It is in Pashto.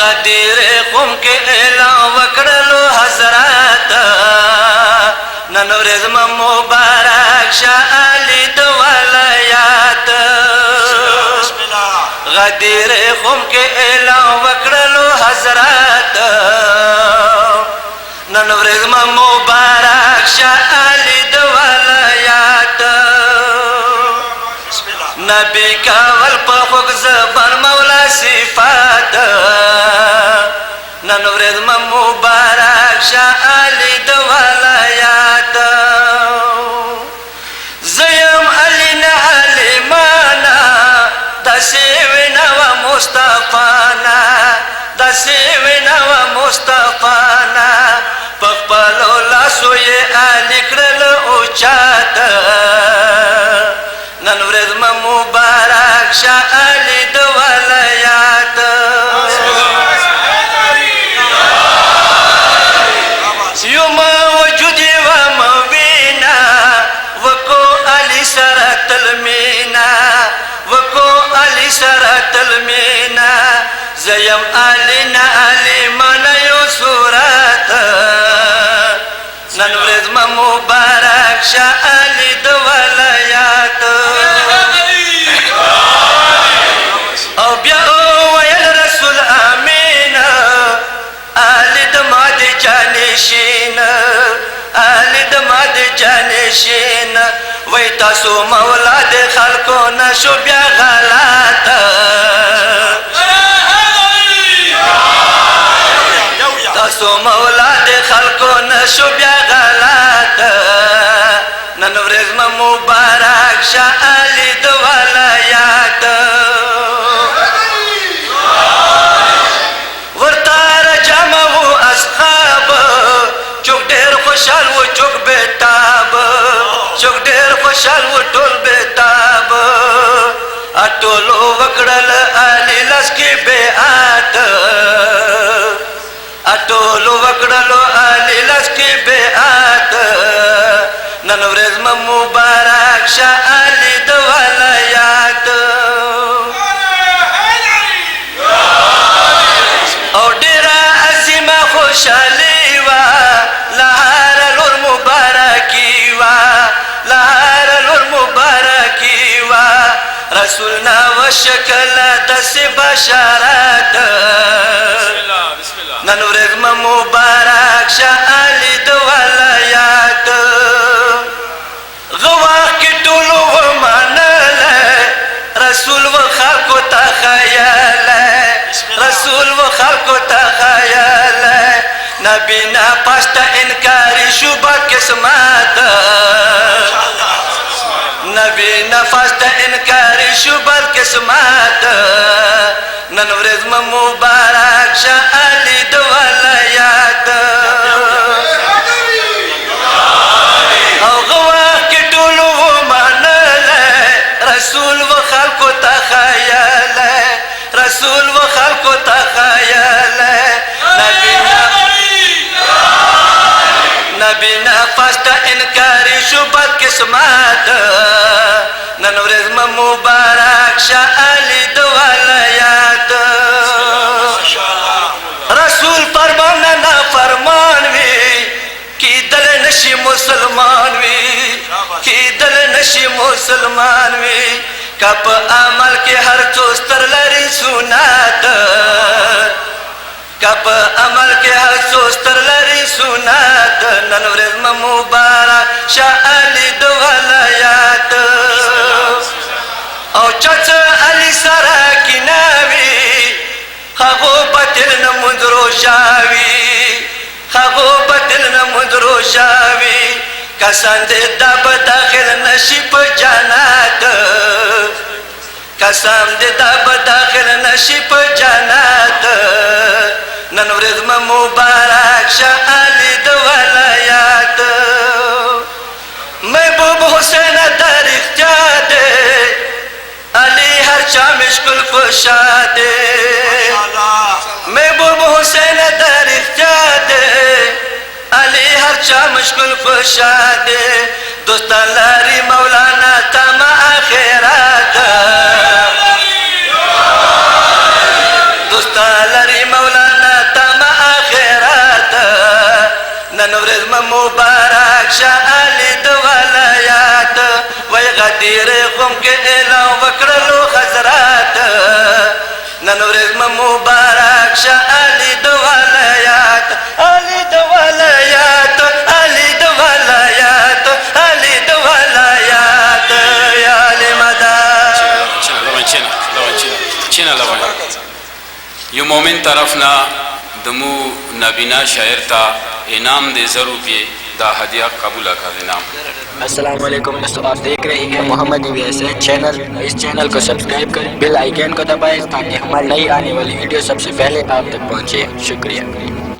غدیر قوم کې اعلان وکړلو حضرات نن ورځ مبارک شه علي د ولایات غدیر قوم کې اعلان وکړلو حضرات نن ورځ مبارک شه علي د ولایات نبی کول په خوږ زبان مولا صفات نن ورځ مبارک شه علي د ولایات زیم علي نه علمانا داسې وینا و مصطفانا داسې وینا و مصطفانا په خپلو لاسو یې علي کړل اوچات نن ورځ مبارک شه علي د ولایات یوم وجود یوم وینا وکو علي سره تلمینا وکو علي سره تلمینا زیم علي نه علي من یو صورت نن ورځ مبارک شه علي د ولایات او بیا ویل رسول امین علي د ماد جانشین علي د ماد جانشین وای تاسو مولا د خلکو نشو بیا غلط تاسو مولا د خلکو نشو بیا غلط نن ورځ مبارک شه علي د ولایات ورته رجمه وو اصحاب چوک ډېر خوشحال وو چوک بېتاب چوک ډېر خوشحال وو ټول بېتاب ټولو وکړل علي لس کې بیعت ټولو وکړلو علي لس کې بیعت نن ورځ مبارک شه علي د ولایات او ډېره عظیمه خوشحالي وه له هره لور مبارکي وه له هره لور مبارکي وه رسول نه وشکل داسې بشارت نن ورځ مبارک شه علي د ولایات غواخ کې ټولو ومنلی رسول و خلکو ته خیالی رسول و خلکو ته خیالی نبی نه پاشته انکاري شو بد قسمت نبی نه پاشته انکاري شو بد قسمت نن ورځ مبارک شه علي د ولایات او غواخ کې ټولو ومنلی رسول و خلکو ته خیالی رسول و خلکو ته خیالی نبی نه پاسته انکاري شو بد قسمت نن ورځ مبارک شه علي د ولایات رسول فرمان نه فرمان وي کیدل نشي مسلمان وي کیدل نشي مسلمان وي که په عمل کې هر څو ستر لري سنت که په عمل کې هر څو ستر لري سنت نن ورځ مبارک شه علي د ولایات او چا څه علي سره کینه وي هغو باطل نه مونځ روژه وي هغو باطل نه مونځ روژه وي کسان دې دا به داخل نشي په جنت کسان دې دا به داخل نشي په جنت نن ورځ مبارک شه علي د ولایات محبوب حسین د رښتیا دی علي هر چا مشکل کشا دی محبوب حسین د رښتیا دی علي هر چا مشکل کشا دی دوستان لري مولانا تمه آخرت دوستان لري مولانا مبارک شاعلی د ولایات وای غدیر قوم کې اعلان وکړلو حضرات نن ورځ مبارک شاعلی د ولایات علی د ولایات علی د ولایات علی د ولایات یا لمدار چینا لوان یو مومن طرفنا دمو نبینا شاعر تا انعام دے ضرور پی دا ہدیہ قبول کر انعام. السلام علیکم دوستو، آپ دیکھ رہے ہیں محمد چینل. اس چینل کو سبسکرائب کریں، بیل آئیکن کو دبائیں تاکہ ہماری نئی آنے والی ویڈیو سب سے پہلے آپ تک پہنچے. شکریہ.